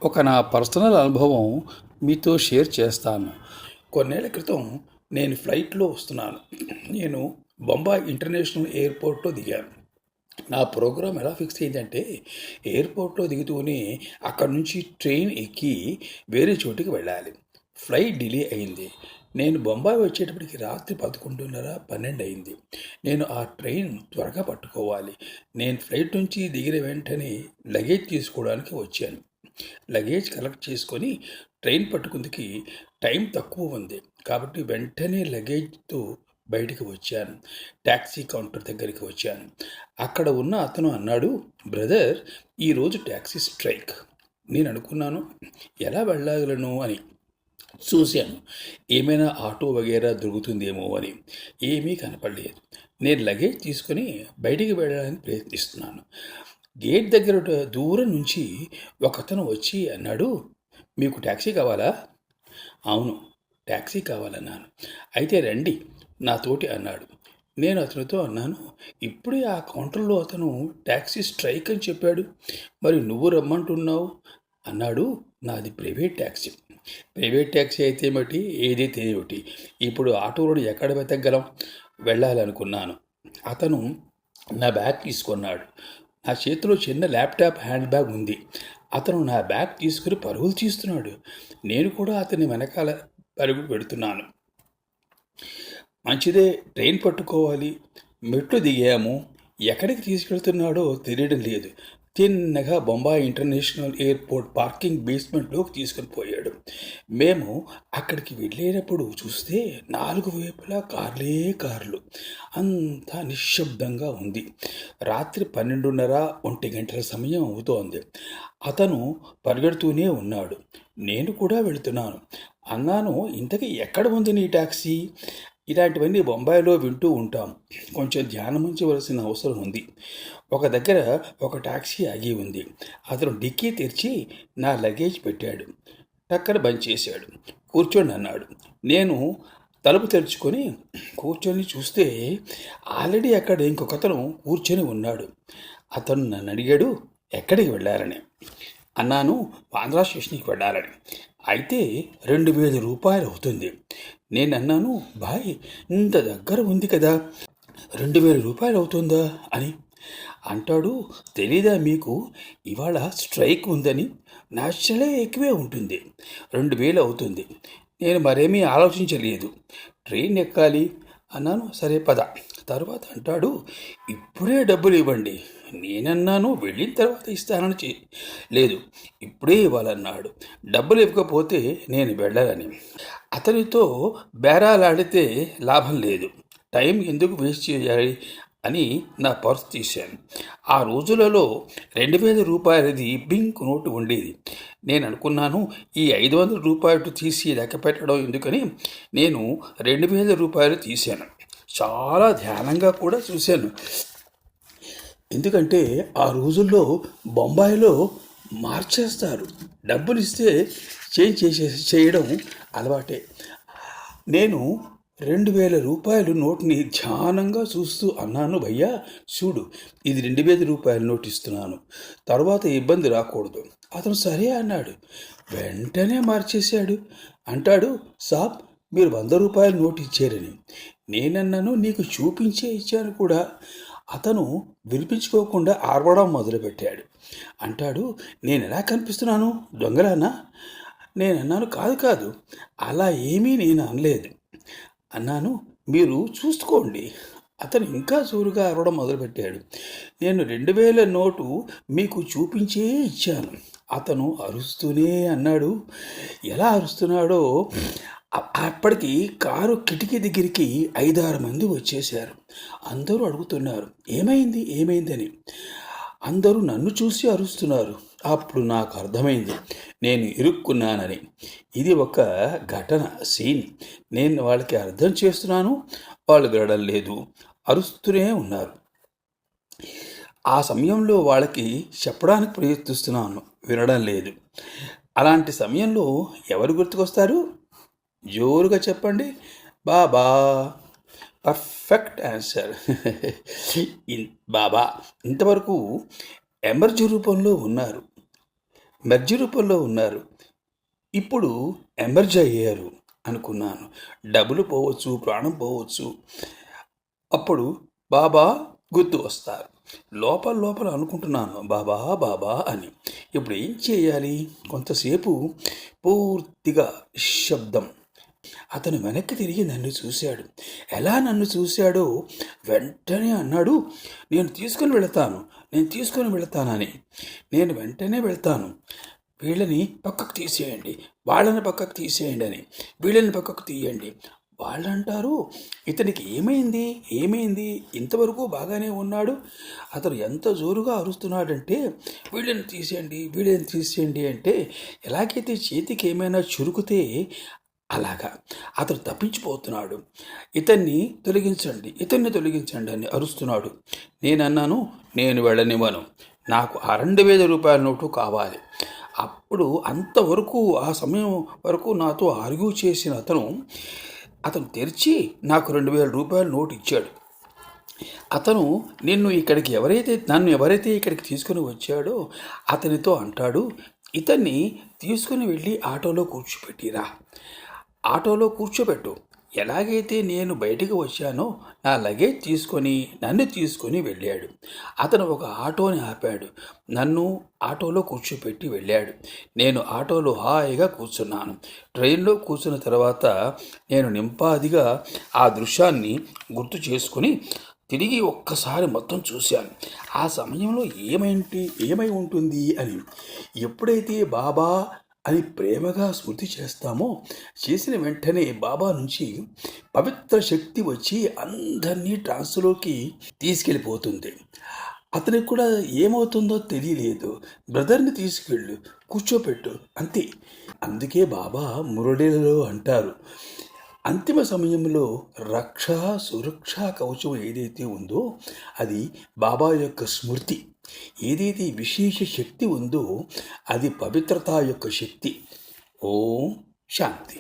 ఒక నా పర్సనల్ అనుభవం మీతో షేర్ చేస్తాను. కొన్నేళ్ల క్రితం నేను ఫ్లైట్లో వస్తున్నాను. నేను బొంబాయి ఇంటర్నేషనల్ ఎయిర్పోర్ట్‌లో దిగాను. నా ప్రోగ్రామ్ ఎలా ఫిక్స్ అయిందంటే, ఎయిర్పోర్ట్‌లో దిగుతూనే అక్కడి నుంచి ట్రైన్ ఎక్కి వేరే చోటికి వెళ్ళాలి. ఫ్లైట్ డిలే అయింది. నేను బొంబాయి వచ్చేటప్పటికి రాత్రి 11:30, 12 అయింది. నేను ఆ ట్రైన్ త్వరగా పట్టుకోవాలి. నేను ఫ్లైట్ నుంచి దిగిన వెంటనే లగేజ్ తీసుకోవడానికి వచ్చాను. లగేజ్ కలెక్ట్ చేసుకొని ట్రైన్ పట్టుకుందికి టైం తక్కువ ఉంది కాబట్టి వెంటనే లగేజ్తో బయటికి వచ్చాను. ట్యాక్సీ కౌంటర్ దగ్గరికి వచ్చాను. అక్కడ ఉన్న అతను అన్నాడు, బ్రదర్, ఈరోజు ట్యాక్సీ స్ట్రైక్. నేను అనుకున్నాను, ఎలా వెళ్ళగలను అని. చూశాను, ఏమైనా ఆటో వగేరా దొరుకుతుందేమో అని. ఏమీ కనపడలేదు. నేను లగేజ్ తీసుకొని బయటికి వెళ్ళడానికి ప్రయత్నిస్తున్నాను. గేట్ దగ్గర దూరం నుంచి ఒకతను వచ్చి అన్నాడు, మీకు ట్యాక్సీ కావాలా? అవును, ట్యాక్సీ కావాలన్నాను. అయితే రండి నాతోటి అన్నాడు. నేను అతనితో అన్నాను, ఇప్పుడే ఆ కౌంటర్లో అతను ట్యాక్సీ స్ట్రైక్ అని చెప్పాడు, మరి నువ్వు రమ్మంటున్నావు అన్నాడు. నాది ప్రైవేట్ ట్యాక్సీ. ప్రైవేట్ ట్యాక్సీ అయితే ఏమిటి, ఏదైతే ఏమిటి, ఇప్పుడు ఆటోలో ఎక్కడ వెతకగలం? వెళ్ళాలనుకున్నాను. అతను నా బ్యాగ్ తీసుకున్నాడు. నా చేతిలో చిన్న ల్యాప్టాప్ హ్యాండ్ బ్యాగ్ ఉంది. అతను నా బ్యాగ్ తీసుకుని పరుగులు తీస్తున్నాడు. నేను కూడా అతని వెనకాల పరుగు పెడుతున్నాను. మంచిదే, ట్రైన్ పట్టుకోవాలి. మెట్లు దిగాము. ఎక్కడికి తీసుకెళ్తున్నాడో తెలియడం లేదు. తిన్నగా బొంబాయి ఇంటర్నేషనల్ ఎయిర్పోర్ట్ పార్కింగ్ బేస్మెంట్లోకి తీసుకుని పోయాడు. మేము అక్కడికి వెళ్ళేటప్పుడు చూస్తే 4 వైపులా కార్లే కార్లు. అంతా నిశ్శబ్దంగా ఉంది. రాత్రి 12:30, 1 గంటల సమయం అవుతోంది. అతను పరిగెడుతూనే ఉన్నాడు. నేను కూడా వెళుతున్నాను. అన్నాను, ఇంతకీ ఎక్కడ ఉంది నీ ట్యాక్సీ? ఇలాంటివన్నీ బొంబాయిలో వింటూ ఉంటాం. కొంచెం ధ్యానమించవలసిన అవసరం ఉంది. ఒక దగ్గర ఒక టాక్సీ ఆగి ఉంది. అతను డిక్కీ తెరిచి నా లగేజ్ పెట్టాడు. టక్కన బంద్ చేశాడు. కూర్చోండి అన్నాడు. నేను తలుపు తెరుచుకొని కూర్చొని చూస్తే ఆల్రెడీ అక్కడ ఇంకొకతను కూర్చొని ఉన్నాడు. అతను నన్ను అడిగాడు, ఎక్కడికి వెళ్ళారని. అన్నాను, ఆంధ్రా స్టేషన్కి వెళ్ళాలని. అయితే 2,000 రూపాయలు అవుతుంది. నేను అన్నాను, బాయ్, ఇంత దగ్గర ఉంది కదా, 2,000 రూపాయలు అవుతుందా అని. అంటాడు, తెలీదా మీకు, ఇవాళ స్ట్రైక్ ఉందని? న్యాచురలే ఎక్కువే ఉంటుంది, 2,000 అవుతుంది. నేను మరేమీ ఆలోచించలేదు. ట్రైన్ ఎక్కాలి అన్నాను. సరే పద. తర్వాత అంటాడు, ఇప్పుడే డబ్బులు ఇవ్వండి. నేనన్నాను, వెళ్ళిన తర్వాత ఇస్తానని లేదు, ఇప్పుడే ఇవ్వాలన్నాడు. డబ్బులు ఇవ్వకపోతే నేను వెళ్ళాలని. అతనితో బేరాలాడితే లాభం లేదు. టైం ఎందుకు వేస్ట్ చేయాలి అని నా పర్స్ తీశాను. ఆ రోజులలో 2,000 రూపాయలది బింక్ నోటు ఉండేది. నేను అనుకున్నాను, ఈ 500 రూపాయలు తీసి లెక్క పెట్టడం ఎందుకని నేను 2,000 రూపాయలు తీశాను. చాలా ధ్యానంగా కూడా చూశాను. ఎందుకంటే ఆ రోజుల్లో బొంబాయిలో మార్చేస్తారు. డబ్బులు ఇస్తే చేంజ్ చేయడం అలవాటే. నేను 2,000 రూపాయలు నోట్ని ధ్యానంగా చూస్తూ అన్నాను, భయ్యా చూడు, ఇది 2,000 రూపాయల నోటు ఇస్తున్నాను, తర్వాత ఇబ్బంది రాకూడదు. అతను సరే అన్నాడు. వెంటనే మార్చేశాడు. అంటాడు, సాబ్, మీరు 100 రూపాయల నోటు ఇచ్చారని. నేనన్నాను, నీకు చూపించే ఇచ్చాను కూడా. అతను వినిపించుకోకుండా ఆర్వడం మొదలుపెట్టాడు. అంటాడు, నేను ఎలా కనిపిస్తున్నాను, దొంగలానా? నేనన్నాను, కాదు కాదు, అలా ఏమీ నేను అనలేదు అన్నాను. మీరు చూసుకోండి. అతను ఇంకా జోరుగా అరవడం మొదలుపెట్టాడు. నేను 2,000 నోటు మీకు చూపించే ఇచ్చాను. అతను అరుస్తూనే అన్నాడు. ఎలా అరుస్తున్నాడో, అప్పటికి కారు కిటికీ దగ్గరికి 5-6 మంది వచ్చేశారు. అందరూ అడుగుతున్నారు, ఏమైంది ఏమైందని. అందరూ నన్ను చూసి అరుస్తున్నారు. అప్పుడు నాకు అర్థమైంది, నేను ఇరుక్కున్నానని. ఇది ఒక ఘటన, సీన్. నేను వాళ్ళకి అర్థం చేస్తున్నాను, వాళ్ళు వినడం లేదు, అరుస్తూనే ఉన్నారు. ఆ సమయంలో వాళ్ళకి చెప్పడానికి ప్రయత్నిస్తున్నాను, వినడం లేదు. అలాంటి సమయంలో ఎవరు గుర్తుకొస్తారు? జోరుగా చెప్పండి, బాబా. Perfect answer. బాబా ఇంతవరకు ఎమర్జీ రూపంలో ఉన్నారు. మెర్జీ రూపంలో ఉన్నారు. ఇప్పుడు ఎమర్జ్ అయ్యారు అనుకున్నాను. డబ్బులు పోవచ్చు, ప్రాణం పోవచ్చు. అప్పుడు బాబా గుర్తు వస్తారు. లోపల లోపల అనుకుంటున్నాను బాబా బాబా అని. ఇప్పుడు ఏం చేయాలి? కొంతసేపు పూర్తిగా నిశ్శబ్దం. అతను వెనక్కి తిరిగి నన్ను చూశాడు. ఎలా నన్ను చూశాడో వెంటనే అన్నాడు, నేను తీసుకొని వెళతానని. నేను వెంటనే వెళ్తాను. వీళ్ళని పక్కకు తీసేయండి, వాళ్ళని పక్కకు తీసేయండి అని. వీళ్ళని పక్కకు తీయండి. వాళ్ళంటారు, ఇతనికి ఏమైంది, ఇంతవరకు బాగానే ఉన్నాడు. అతను ఎంత జోరుగా అరుస్తున్నాడంటే వీళ్ళని తీసేయండి అంటే, ఎలాగైతే చేతికి ఏమైనా చురుకుతే అలాగా అతను తప్పించిపోతున్నాడు. ఇతన్ని తొలగించండి అని అరుస్తున్నాడు. నేనన్నాను, నేను వెళ్ళనివ్వను, నాకు ఆ 2,000 రూపాయల నోటు కావాలి. అప్పుడు అంతవరకు ఆ సమయం వరకు నాతో ఆర్గ్యూ చేసిన అతను తెరిచి నాకు 2,000 రూపాయల నోటు ఇచ్చాడు. అతను నన్ను ఎవరైతే ఇక్కడికి తీసుకుని వచ్చాడో అతనితో అంటాడు, ఇతన్ని తీసుకుని వెళ్ళి ఆటోలో కూర్చోబెట్టు. ఎలాగైతే నేను బయటికి వచ్చానో నా లగేజ్ నన్ను తీసుకొని వెళ్ళాడు. అతను ఒక ఆటోని ఆపాడు, నన్ను ఆటోలో కూర్చోపెట్టి వెళ్ళాడు. నేను ఆటోలో హాయిగా కూర్చున్నాను. ట్రైన్లో కూర్చున్న తర్వాత నేను నింపాదిగా ఆ దృశ్యాన్ని గుర్తు చేసుకుని తిరిగి ఒక్కసారి మొత్తం చూశాను. ఆ సమయంలో ఏమై ఉంటుంది అని. ఎప్పుడైతే బాబా అని ప్రేమగా స్మృతి చేస్తామో, చేసిన వెంటనే బాబా నుంచి పవిత్ర శక్తి వచ్చి అందరినీ ట్రాన్స్లోకి తీసుకెళ్ళిపోతుంది. అతనికి కూడా ఏమవుతుందో తెలియలేదు. బ్రదర్ని తీసుకెళ్ళు, కూర్చోపెట్టు, అంతే. అందుకే బాబా మురళీలలో అంటారు, అంతిమ సమయంలో సురక్షా కవచం ఏదైతే ఉందో అది బాబా యొక్క స్మృతి. ఏదైతే విశేష శక్తి ఉందో అది పవిత్రత యొక్క శక్తి. ఓం శాంతి.